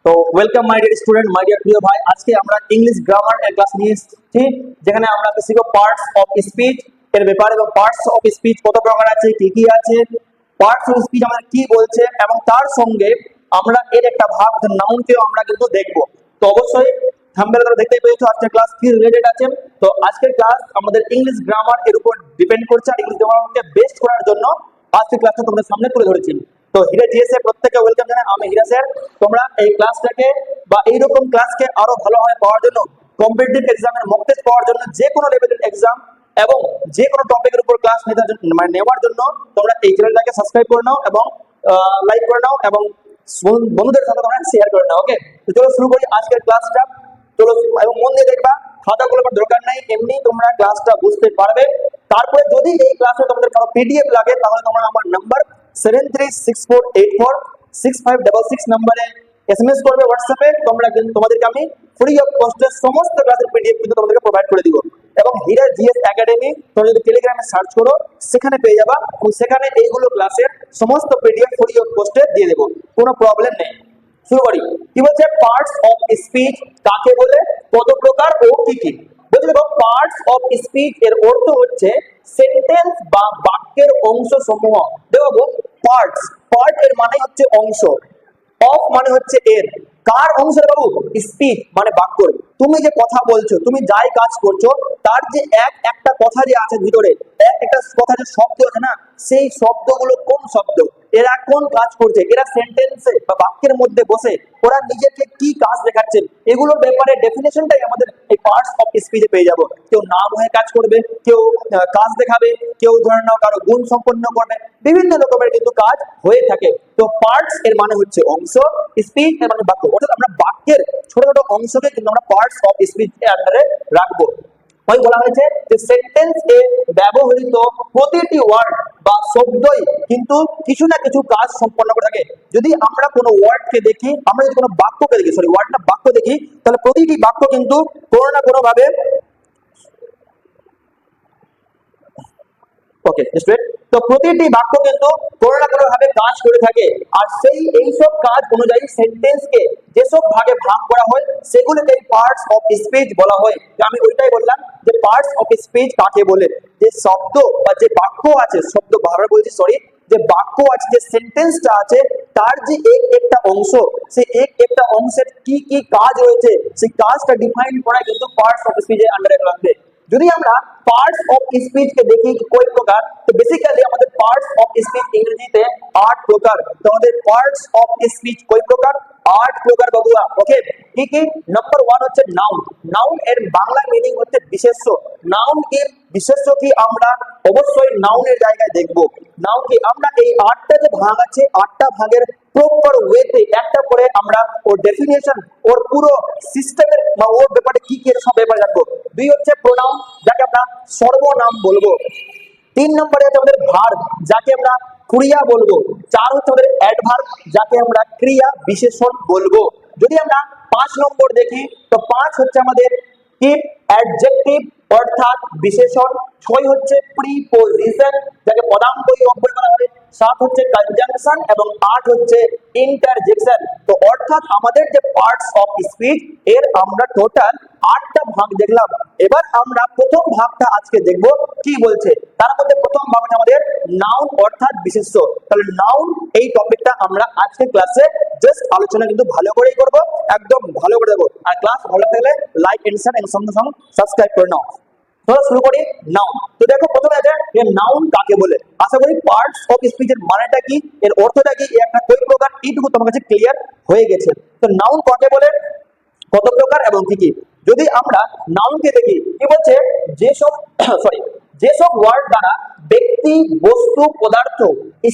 তো welcome my dear student, my dear প্রিয় ভাই। আজকে আমরা ইংলিশ গ্রামার এর ক্লাস নিয়ে এসেছি, যেখানে আমরা শিখব পার্টস অফ স্পিচ এর ব্যাপারে এবং পার্টস অফ স্পিচ কত প্রকার আছে, কি কি আছে, পার্টস অফ স্পিচ আমাদের কি বলছে, এবং তার সঙ্গে আমরা এর একটা ভাগ নাউনকেও আমরা কিন্তু দেখব। তো অবশ্যই থাম্বনেলে তোমরা দেখতেই পেয়েছো আজকের ক্লাস কি রিলেটেড আছে। তো আজকের ক্লাস আমাদের ইংলিশ গ্রামার এর উপর ডিপেন্ড করছে, আর ইংলিশ গ্রামারকে বেস্ট করার জন্য আজকের ক্লাসটা তোমাদের সামনে তুলে ধরেছি। তো হিরা জিএস এর প্রত্যেককে ওয়েলকাম জানাই। আমি হিরা স্যার। তোমরা এই ক্লাসটাকে বা এইরকম ক্লাসকে আরো ভালোভাবে পাওয়ার জন্য, কম্পিটিটিভ এক্সামের মক টেস্ট পাওয়ার জন্য, যে কোনো লেভেলের এক্সাম এবং যে কোনো টপিকের উপর ক্লাস নেওয়ার জন্য তোমরা এই চ্যানেলটাকে সাবস্ক্রাইব করে নাও এবং লাইক করে নাও এবং বন্ধুদের সাথে তোমরা শেয়ার করে নাও। ওকে, তো চলো শুরু করি আজকের ক্লাসটা। চলো, এবং মন দিয়ে দেখবা, খাতাগুলো দরকার নাই, এমনি তোমরা ক্লাসটা বুঝতে পারবে। তারপরে যদি এই ক্লাসে তোমাদের কারো পিডিএফ লাগে, তাহলে তোমরা আমার নাম্বার 7364846566 নম্বরে এসএমএস করবে হোয়াটসঅ্যাপে। তোমাদেরকে আমি ফ্রি অফ কস্টে সমস্ত ক্লাসের পিডিএফ কিন্তু তোমাদেরকে প্রোভাইড করে দিব। এবং হীরা জিএস একাডেমি তোমরা যদি টেলিগ্রামে সার্চ করো, সেখানে পেয়ে যাবা, এবং সেখানে এইগুলো ক্লাসের সমস্ত পিডিএফ ফ্রি অফ কস্টে দিয়ে দেবো, কোনো প্রবলেম নেই। শুরু করি। কি বলছে? পার্টস অফ স্পিচ কাকে বলে, কত প্রকার ও কি কি। বলছে দেখো, পার্টস অফ স্পিচ এর অর্থ হচ্ছে সেন্টেন্স বা বাক্যের অংশ সমূহ। দেখো, পার্টস, পার্ট এর মানে হচ্ছে অংশ, অফ মানে হচ্ছে এর। কার অংশ রে বাবু? স্পিচ মানে বাক্য। তুমি যে কথা বলছো, তুমি যাই কাজ করছো, তার যে একটা কথা যে আছে ভিতরে, একটা কথা যে শব্দ আছে না, সেই শব্দগুলো কোন শব্দ, এরা কোন কাজ করছে, এরা সেন্টেন্সে বা বাক্যের মধ্যে বসে ওরা নিজেকে কি কাজ দেখাচ্ছে, এগুলোর ব্যাপারে ডেফিনেশনটাই আমাদের এই পার্টস অফ স্পিচে পেয়ে যাবো। কেউ নাম হয়ে কাজ করবে, কেউ কাজ দেখাবে, কেউ ধরে নাও কারো গুণ সম্পন্ন করবে, বিভিন্ন রকমের কিন্তু কাজ হয়ে থাকে। তো পার্টস এর মানে হচ্ছে অংশ, স্পিচ এর মানে বাক্য, অর্থাৎ আমরা বাক্যের ছোট ছোট অংশকে কিন্তু আমরা পার্টস অফ স্পিচ এর আন্ডারে রাখবো। ওই বলা হয়েছে যে সেন্টেন্স এ ব্যবহৃত প্রতিটি ওয়ার্ড বা শব্দই কিন্তু কিছু না কিছু কাজ সম্পন্ন করে থাকে। যদি আমরা কোনো ওয়ার্ডকে দেখি, আমরা যদি কোনো বাক্যকে দেখি, ওয়ার্ড না বাক্য দেখি, তাহলে প্রতিটি বাক্য কিন্তু কোনো না কোনো ভাবে, ওকে স্টুডেন্ট, তো প্রতিটি বাক্য কিন্তু কোনো না কোনো ভাবে কাজ করে থাকে। আর এইসব কাজ অনুযায়ী সেন্টেন্সকে যেসব ভাগে ভাগ করা হয়, সেগুলোকে পার্টস অফ স্পিচ বলা হয়। আমি ওইটাই বললাম যে পার্টস অফ স্পিচ কাকে বলে। যে শব্দ বা যে বাক্য আছে, শব্দ বারবার বলছি সরি, যে বাক্য আছে, যে সেন্টেন্সটা আছে, তার যে একটা অংশ, সেই একটা অংশের কি কি কাজ রয়েছে, সেই কাজটা ডিফাইন করা কিন্তু পার্টস অফ স্পিচের আন্ডারে লাগবে। যদি আমরা পার্টস অফ স্পিচ কে দেখি কয় প্রকার, তো বেসিক্যালি আমাদের পার্টস অফ স্পিচ ইংরেজিতে 8 প্রকার। তো আমাদের পার্টস অফ স্পিচ কয় প্রকার? 8 প্রকার বাবুয়া। ওকে, কি কি? নাম্বার 1 হচ্ছে নাউন। নাউন এর বাংলা মিনিং হচ্ছে বিশেষ্য। নাউন এর বিশেষ্য কি আমরা অবশ্যই নাউনের জায়গায় দেখব। নাউন কি আমরা এই 8টা যে ভাগ আছে, 8টা ভাগের প্রপার ওয়েতে একটা করে আমরা ওর ডেফিনেশন, ওর পুরো সিস্টেমের বা ওর ব্যাপারে কি কি সব ব্যাপারে জানবো। 2 হচ্ছে প্রোনাউন, যাকে আমরা সর্বনাম বলবো। 3 নম্বরে হচ্ছে আমাদের ভার্ব, যাকে আমরা ক্রিয়া বলবো। 4 হচ্ছে আমাদের অ্যাডভার্ব, যাকে আমরা ক্রিয়া বিশেষণ বলবো। যদি আমরা 5 নম্বর দেখি, তো 5 হচ্ছে আমাদের কি? অ্যাডজেক্টিভ অর্থাৎ বিশেষণ। 6 হচ্ছে প্রিপোজিশন, যাকে পদাঙ্কই অব্যয় বলা হয়। 7 হচ্ছে কনজাংশন এবং 8 হচ্ছে ইন্টারজেকশন। তো অর্থাৎ আমাদের যে পার্টস অফ স্পিচ, এর আমরা টোটাল 8টা ভাগ দেখলাম। এবার আমরা প্রথম ভাগটা আজকে দেখব, কি বলছে। তার মধ্যে প্রথম ভাগ হচ্ছে আমাদের নাউন অর্থাৎ বিশেষ্য। তাহলে নাউন এই টপিকটা আমরা আজকে ক্লাসে জাস্ট আলোচনা কিন্তু ভালো করেই করব, একদম ভালো করে দেবো। আর ক্লাস ভালো থাকলে লাইক এন্ড শেয়ার এবং সঙ্গে সঙ্গে সাবস্ক্রাইব করে নাও। চলো শুরু করি। নাউন। তো দেখো, প্রথমে আছে যে নাউন কাকে বলে। আশা করি পার্টস অফ স্পিচের মানেটা কি, এর অর্থটা কি, একটা কই প্রকার, এইটুকু তোমার কাছে ক্লিয়ার হয়ে গেছে। তো নাউন কাকে বলে, কত প্রকার এবং কি কি। যদি আমরা নাউনকে দেখি, কি বলছে? যেসব যেসব ওয়ার্ড দ্বারা ব্যক্তি, বস্তু, পদার্থ,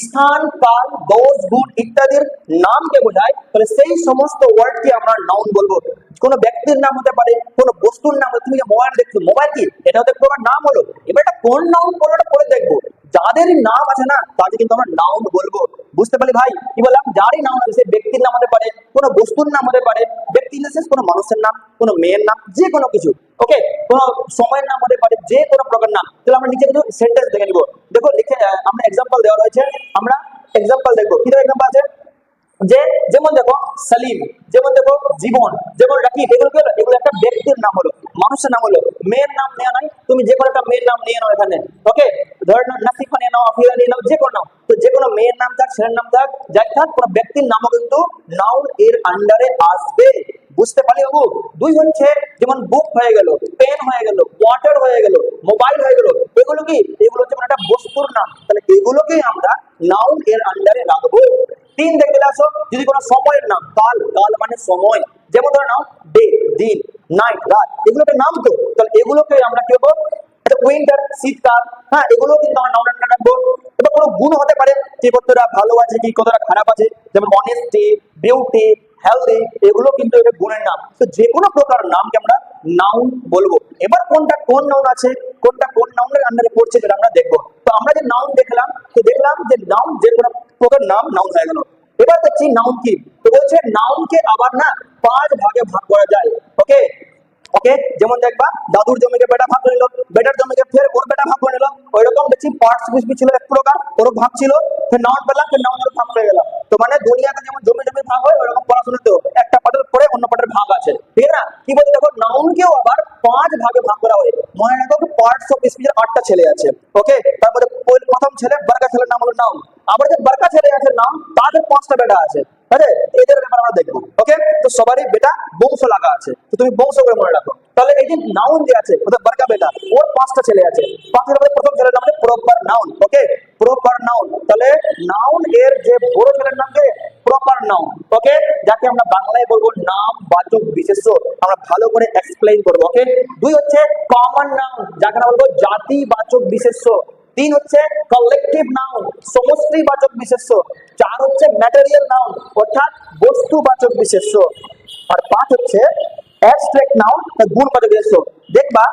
স্থান, কাল, দোষ, গুণ ইত্যাদির নামকে বোঝায়, তাহলে সেই সমস্ত ওয়ার্ডকে আমরা নাউন বলবো। কোনো ব্যক্তির নাম হতে পারে, কোনো বস্তুর নাম। তুমি যে মোবাইল দেখছো, মোবাইল কি? এটা হতে প্রকার নাম হলো। এবার এটা কোন নাউন বলো, এটা পরে দেখবো। যাদের নাম আছে না, তাদের কিন্তু আমরা নাউন বলবো। বুঝতে পারলি ভাই? কি বললাম? যারই নাম আছে, ব্যক্তির নাম হতে পারে, কোনো বস্তুর নাম হতে পারে, ব্যক্তি বিশেষ কোনো মানুষের নাম, কোনো মেয়ের নাম, যে কোনো কিছু। ওকে, কোনো সময়ের নাম হতে পারে, যে কোনো প্রকার নাম। তাহলে আমরা নিচে কিন্তু সেন্টেন্স দেখে নিব। দেখো লিখে, আমরা এক্সাম্পল দেওয়া রয়েছে, আমরা এক্সাম্পল দেখবো। কি এক্সাম্পল আছে? যে যেমন দেখো, সালিম, যেমন দেখো জীবন, যেমন রাকিব, এগুলো কি হলো? এগুলো একটা ব্যক্তির নাম হলো, মানুষের নাম হলো। মেয়ের নাম নেওয়া নাই, তুমি যে কোনো একটা মেয়ের নাম নিয়ে নাও এখানে, ওকে? ধরে নাও নাসিফা নিয়ে নাও, আফিয়া নিয়ে নাও, যে কোনো নাও। তো যে কোনো মেয়ের নাম থাক, ছেলের নাম থাক, যাই থাক, কোনো ব্যক্তির নামও কিন্তু নাউন এর আন্ডারে আসবে। বুঝতে পারলি বাবু? দুই হচ্ছে যেমন বুক হয়ে গেল, পেন হয়ে গেল, ওয়াটার হয়ে গেল, মোবাইল হয়ে গেল, এগুলো কি? এগুলো হচ্ছে মানে একটা বস্তুর নাম, তাহলে এগুলোকেই আমরা নাউন এর আন্ডারে রাখবো। তিন দেখতে আসো, যদি কোনো সময়ের নাম, কাল, কাল মানে সময়, যেমন ধরে নাও ডে, দিন, নাইট, রাত, এগুলোকে নাম তো, তাহলে এগুলোকে আমরা কি বলবো? উইন্টার, শীতকাল, হ্যাঁ, এগুলো কিন্তু আমরা নাউন আন্ডারে রাখবো। এবার কোনো গুণ হতে পারে যে কতটা ভালো আছে কি কতটা খারাপ আছে, যেমন অনেস্টি, বিউটি, হেলদি, এগুলো কিন্তু এটা গুণের নাম। তো যে কোনো প্রকার নামকে আমরা নাউন বলবো। এবার কোনটা কোন নাউন আছে, কোনটা কোন নাউনের আন্ডারে পড়ছে, সেটা আমরা দেখবো। তো আমরা যে নাউন দেখলাম, তো দেখলাম যে নাউন যে কোনো প্রকার নাম নাউন হয়ে গেল। এবার দেখছি নাউন কি, তো বলছে নাউনকে আবার না 5 ভাগে ভাগ করা যায়, ওকে? ওকে, যেমন দেখবা দাদুর জমিকে বেটা ভাগ করে নিল, বেটার জমিকে ফের ওর বেটা ভাগ করে নিল, ওইরকম দেখছি পার্টস পিস ছিল এক প্রকার, ওর ভাগ ছিল, ফের নাউন পেলাম, ফের নাউনের ভাগ পেয়ে গেলাম। তো মানে দুনিয়াতে যেমন জমি জমি ভাগ হয়, ওইরকম পড়াশোনাতেও একটা পাটের পরে অন্য পাটের ভাগ আছে, ঠিক আছে না? কি বলছে দেখো, নাউনকেও আবার 5 ভাগে ভাগ করা হয়। মনে রাখো পার্টস অফ স্পিচের 8টা ছেলে আছে, ওকে? তারপরে প্রথম ছেলে বড়কা ছেলের নাম হলো নাউন, আবার যে বড়কা ছেলে আছে নাম, তাদের 5টা বেটা আছে, ঠিক আছে? এদের ব্যাপারে আমরা দেখবো, ওকে? তো সবারই বেটা বংশ লাগা আছে, তো তুমি বংশ করে মনে রাখো। তাহলে এই যে নাউন যে আছে, ওটা বড়কা বেটা, ওর 5টা ছেলে আছে, 5টার মধ্যে প্রথম ছেলের নাম হচ্ছে প্রপার নাউন, ওকে? প্রপার নাউন, তাহলে নাউন এর যে বড় ছেলের নাম কে? প্রপার নাউন, ওকে? যাকে আমরা বাংলায় বলবো নাম বাচক বিশেষ্য, আমরা ভালো করে এক্সপ্লেইন করবো, ওকে? দুই হচ্ছে কমন নাউন, যাকে আমরা বলবো জাতিবাচক বিশেষ্য। তিন হচ্ছে কালেকটিভ নাউন, সমষ্টিবাচক বিশেষ্য। চার হচ্ছে ম্যাটেরিয়াল নাউন, অর্থাৎ বস্তুবাচক বিশেষ্য। আর 5 হচ্ছে অ্যাবস্ট্রাক্ট নাউন, গুণবাচক বিশেষ্য। দেখবা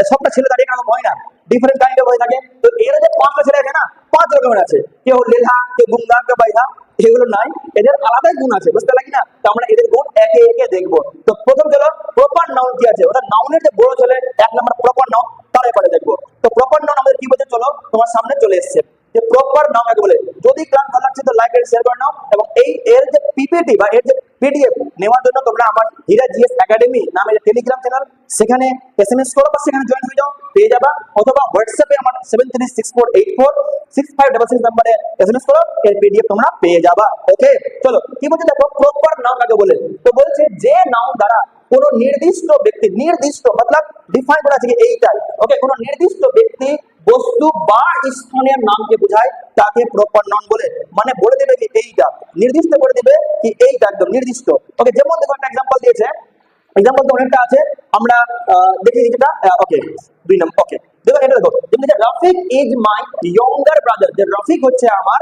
সবটা ছেলে দাঁড়িয়ে এরকম হয় না, ডিফারেন্ট কাইন্ড হয়ে থাকে। তো এর যে 5টা ছেলে আছে না, 5 রকমের আছে, কেউ লেহা, কেউ গুঙ্গা, কেউ বাইহা, এগুলো নাই, এদের আলাদাই গুণ আছে, বুঝতে লাগি না? তো আমরা এদের গুণ একে একে দেখবো। তো প্রথম গেল প্রপার নাউন কি আছে, অর্থাৎ নাউনের যে বড় ছেলে 1 নম্বর প্রপার নাউন, তার এবারে দেখবো। তো প্রপার নাউন আমাদের কি বলছে, চলো তোমার সামনে চলে এসেছে যে প্রপার নাউন আগে বলে। যদি ক্লাস ভালো লাগছে তো লাইক এন্ড শেয়ার করে নাও, এবং এই এর যে পিপিটি বা এর যে পিডিএফ নেওয়ার জন্য তোমরা আমার হীরা জিএস একাডেমি নামে যে টেলিগ্রাম চ্যানেল, সেখানে এসএমএস করো বা সেখানে জয়েন হয়ে যাও, পেয়ে যাবা। অথবা হোয়াটসঅ্যাপে আমার 7364846566 নাম্বারে এসএমএস করো, এর পিডিএফ তোমরা পেয়ে যাবা, ওকে? চলো কি বলছে দেখো, প্রপার নাউন আগে বলে। তো বলছে যে নাউন দ্বারা কোন নির্দিষ্ট ব্যক্তি, নির্দিষ্ট মতলব ডিফাইন করা আছে কি এইটাই, ওকে? কোন নির্দিষ্ট ব্যক্তি, বস্তু বা স্থানের নামকে বোঝায়, তাকে প্রপার নাউন বলে। মানে বলে দেবে কি এইটা, নির্দিষ্ট করে দেবে কি এইটা, একদম নির্দিষ্ট, ওকে? যেমন দেখো একটা এক্সাম্পল দিয়েছে, এক্সাম্পল তো অনেকটা আছে, আমরা দেখি যেটা, ওকে? 2 নম্বর, ওকে? দেখো এটা দেখো, যেমন Rafiq is my younger brother, যে রফিক হচ্ছে আমার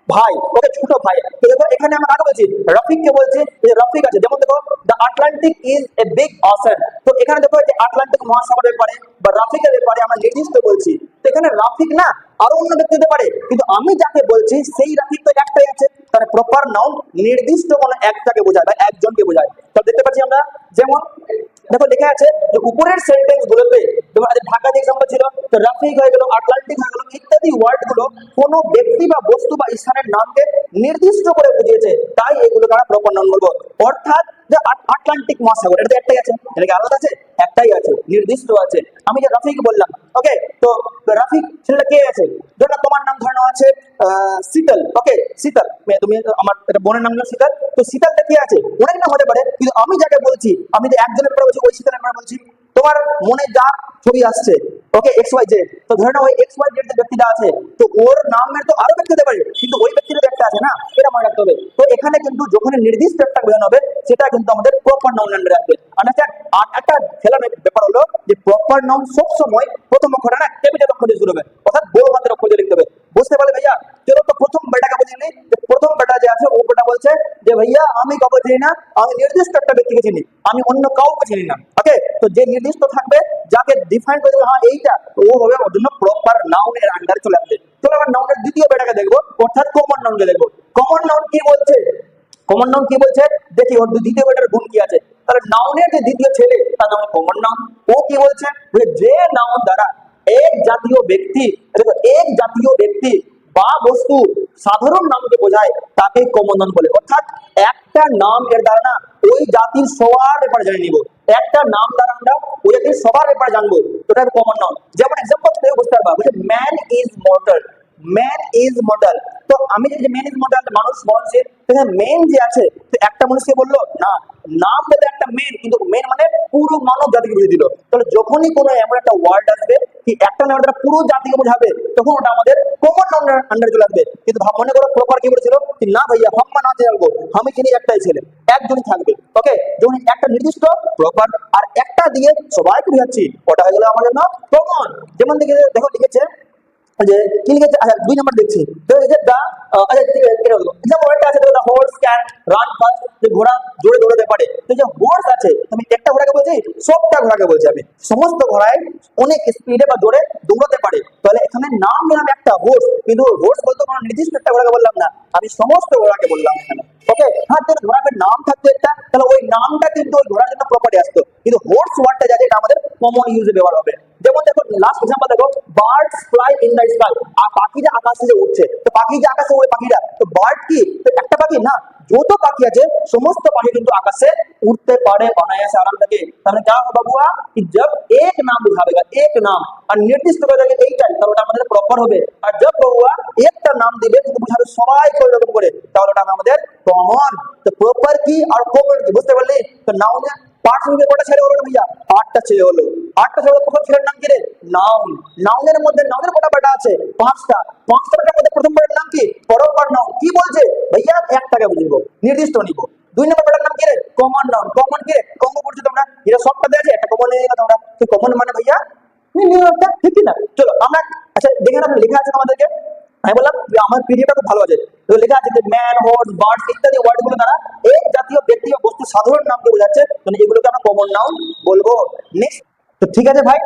ভাই, ওকে? ছোট ভাই। তো দেখো এখানে আমরা কাকে বলছি, রফিককে বলছি, যে রফিক আছে। যেমন দেখো the Atlantic is a big ocean, তো এখানে দেখো যে আটলান্টিক মহাসাগরের ব্যাপারে বা রাফিকের ব্যাপারে আমরা নির্দিষ্ট বলছি। তো এখানে রাফিক না আরো অন্য ব্যক্তি হতে পারে, কিন্তু আমি যাকে বলছি সেই রাফিক তো একটাই আছে, তাহলে প্রপার নাউন নির্দিষ্ট কোনো একটাকে বোঝায় বা একজনকে বোঝায়। তো দেখতে পাচ্ছি আমরা, যেমন দেখো লেখা আছে যে উপরের সেন্টেন্স গুলোতে, যেমন ঢাকা যে এক্সাম্পল ছিল, তো রাফিক হয়ে গেল, আটলান্টিক হয়ে গেল, ইত্যাদি ওয়ার্ড গুলো কোনো ব্যক্তি বা বস্তু বা স্থানের নামকে নির্দিষ্ট করে বুঝিয়েছে, তাই এগুলোকে আমরা প্রপার নাউন বলবো। অর্থাৎ যে আটলান্টিক মহাসাগর, এটা তো একটাই আছে, এটা কি আলাদা আছে? একটাই আছে, নির্দিষ্ট আছে। আমি যে রাফিক বললাম, ওকে? তো রাফিক ছেলেটা কে আছে, ধরো তোমার নাম ধরানো আছে শীতল, ওকে? শীতল, তুমি আমার একটা বোনের নাম হলো শীতল, তো শীতলটা কে আছে, অনেক নাম হতে পারে, কিন্তু আমি যাকে বলছি, আমি যে একজনের পরে বলছি, ওই শীতলের পরে বলছি। তোমার মনে যার ছবি আসছে, ওকে? এক্স ওয়াই জেড, তো ধরে নাও ওই এক্স ওয়াই জেড যে ব্যক্তিটা আছে, তো ওর নামের তো আরো ব্যক্তি হতে পারে, কিন্তু ওই ব্যক্তির তো একটা আছে না, এটা মনে রাখতে হবে। তো এখানে কিন্তু যখন নির্দিষ্ট একটা বোঝানো হবে, সেটা কিন্তু আমাদের প্রপার নাউন আন্ডারে আসবে। আন্ডারস্ট্যান্ড? আর একটা খেলার ব্যাপার হলো যে প্রপার নাউন সবসময় প্রথম অক্ষরটা না ক্যাপিটাল অক্ষর দিয়ে শুরু হবে, অর্থাৎ বড় হাতের অক্ষর দিয়ে লিখতে হবে। বুঝতে পারলে ভাইয়া? চলো তো প্রথম বেটাকে বুঝিনি, যে প্রথম বেটা যে আছে ও বেটা বলছে যে ভাইয়া আমি কাউকে চিনি না, আমি নির্দিষ্ট একটা ব্যক্তিকে চিনি, আমি অন্য কাউকে চিনি না, ওকে? তো যে নির্দিষ্ট থাকবে, যাকে ডিফাইন করে দেবে, হ্যাঁ এইটা, ও হবে ওর জন্য প্রপার নাউন এর আন্ডারে চলে আসবে। চলো আমরা নাউনের দ্বিতীয় বেটাকে দেখবো, অর্থাৎ কমন নাউনকে দেখবো। কমন নাউন কি বলছে, কমন নাউন কি বলছে দেখি, ওর দ্বিতীয় বেটার গুণ কি আছে। তাহলে নাউনের যে দ্বিতীয় ছেলে, তার নাম কমন নাউন। ও কি বলছে, যে নাউন দ্বারা এক জাতীয় ব্যক্তি, দেখো এক জাতীয় ব্যক্তি বা বস্তু সাধারণ নামকে বোঝায় তাকে কমন নাউন বলে। অর্থাৎ একটা নাম এর দ্বারা না ওই জাতির সবার ব্যাপারে জেনে নিব, একটা নাম দ্বারা আমরা ওই জাতির সবার ব্যাপারে জানবো, ওটা কমন নাউন। যেমন এক্সাম্পল থেকে বুঝতে পারবা, বলছে man is mortal, man is mortal. তো আমি যে ম্যান ইজ মর্টাল, মানুষ মরণশীল, সেখানে মেন যে আছে, তো একটা মানুষকে বললো না, নাম বলে একটা মেন, কিন্তু মেন মানে পুরো মানব জাতিকে বুঝিয়ে দিল। তাহলে যখনই কোনো এমন একটা ওয়ার্ড আসবে কি একটা নাম দ্বারা পুরো জাতিকে বোঝাবে, তখন ওটা আমাদের কমন নাউন আন্ডারে চলে আসবে। কিন্তু মনে করো প্রপার কি বলেছিল কি না ভাইয়া হাম্মা না জানবো, আমি চিনি একটাই ছেলে, একজনই থাকবে। ওকে, যখন একটা নির্দিষ্ট প্রপার আর একটা দিয়ে সবাইকে বোঝাচ্ছি, ওটা হয়ে গেল আমার জন্য কমন। যেমন দেখে দেখো লিখেছে যে কি লিখেছে, আচ্ছা 2 নাম্বার দেখছি। তো এই যে দা, আচ্ছা এটা হলো যেমন একটা আছে, দা হর্স ক্যান রান ফাস্ট, যে ঘোড়া জোরে দৌড়াতে পারে। তো যে হর্স আছে, আমি একটা ঘোড়াকে বলছি, সবটা ঘোড়াকে বলছি, আমি সমস্ত ঘোড়ায় অনেক স্পিডে বা জোরে দৌড়াতে পারে। তাহলে এখানে নাম নিলাম একটা হর্স, কিন্তু হর্স বলতে কোনো নির্দিষ্ট একটা ঘোড়াকে বললাম না, আমি সমস্ত ঘোড়াকে বললাম এখানে। ওকে, হ্যাঁ, তাহলে ঘোড়ার নাম থাকতো একটা, তাহলে ওই নামটা কিন্তু ওই ঘোড়ার জন্য প্রপার্টি আসতো। কিন্তু হর্স ওয়ার্ডটা যাতে এটা আমাদের কমন ইউজে ব্যবহার হবে। যেমন দেখো লাস্ট এক্সাম্পল দেখো, birds fly in the sky, আর পাখিরা আকাশে যে উঠছে, তো পাখি যে আকাশে উড়ে পাখিরা, তো বার্ড কি তো একটা পাখি না, যত পাখি আছে সমস্ত পাখি কিন্তু আকাশে উঠতে পারে অনায়াসে আরাম থেকে। তাহলে क्या होगा बुआ कि जब एक नाम बुझावेगा, एक नाम আর নির্দিষ্ট করে দেবে এইটাই, তাহলে ওটা আমাদের প্রপার হবে। আর जब बुआ একটা নাম দিবে কিন্তু বুঝাবে সবাইকে ওই রকম করে, তাহলে ওটা আমাদের কমন। তো প্রপার কি আর কমন কি বুঝতে পারলি? তো নাউনের পার্টস মিলে কটা ছেলে হলো না ভাইয়া? 8টা ছেলে হলো। 8টা ছেলে, প্রথম ছেলের নাম কি রে? নাউন। নাউনের মধ্যে নাউনের কটা পার্ট আছে? 5টা। 5টা পার্টের মধ্যে প্রথম পার্টের নাম কি? পরোপকার নাউন। কি বলছে ভাইয়া? একটাকে বুঝবো, নির্দিষ্ট নিব। 2 নম্বর পার্টের নাম কি রে? Common noun. কমন কি রে? কমন করছো তোমরা, এরা সবটা আছে, একটা কমন নিয়ে গেলে তোমরা। তো কমন মানে ভাইয়া নিউটা, ঠিক না? চলো আমরা, আচ্ছা দেখে না লেখা আছে আমাদেরকে, আমি বললাম যে আমার পিডিএফটা খুব ভালো আছে। তো লেখা আছে যে ম্যান, হর্স, বার্ডস ইত্যাদি ওয়ার্ডগুলো দ্বারা এক জাতীয় ব্যক্তি বা বস্তু সাধারণ নামকে বোঝাচ্ছে, মানে এগুলোকে আমরা কমন নাউন বলবো। নেক্সট, তো ঠিক আছে ভাই,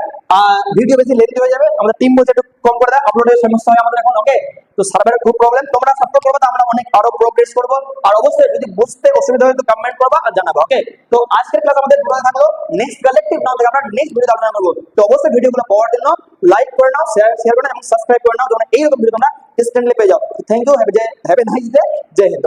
ভিডিও বেশি লেন্থি হয়ে যাবে, আমাদের টিম বলছে একটু কম করে দাও, আপলোডের সমস্যা হয় আমাদের এখন। ওকে, তো সার্ভারের খুব প্রবলেম, তোমরা সাপোর্ট করবে, তো আমরা অনেক আরো প্রোগ্রেস করবো। আর অবশ্যই যদি বুঝতে অসুবিধা হয় তো কমেন্ট করবা আর জানাবা। ওকে, তো আজকের ক্লাস আমাদের পুরো থাকলো, নেক্সট কালেক্টিভ নাম থেকে আমরা নেক্সট ভিডিও আলোচনা করবো। তো অবশ্যই ভিডিওগুলো পাওয়ার জন্য লাইক করে নাও, শেয়ার করে নাও এবং সাবস্ক্রাইব করে নাও, যেন এইরকম ভিডিও তোমরা ইনস্ট্যান্টলি পেয়ে যাও। Thank you, have a nice day, জয় হিন্দ।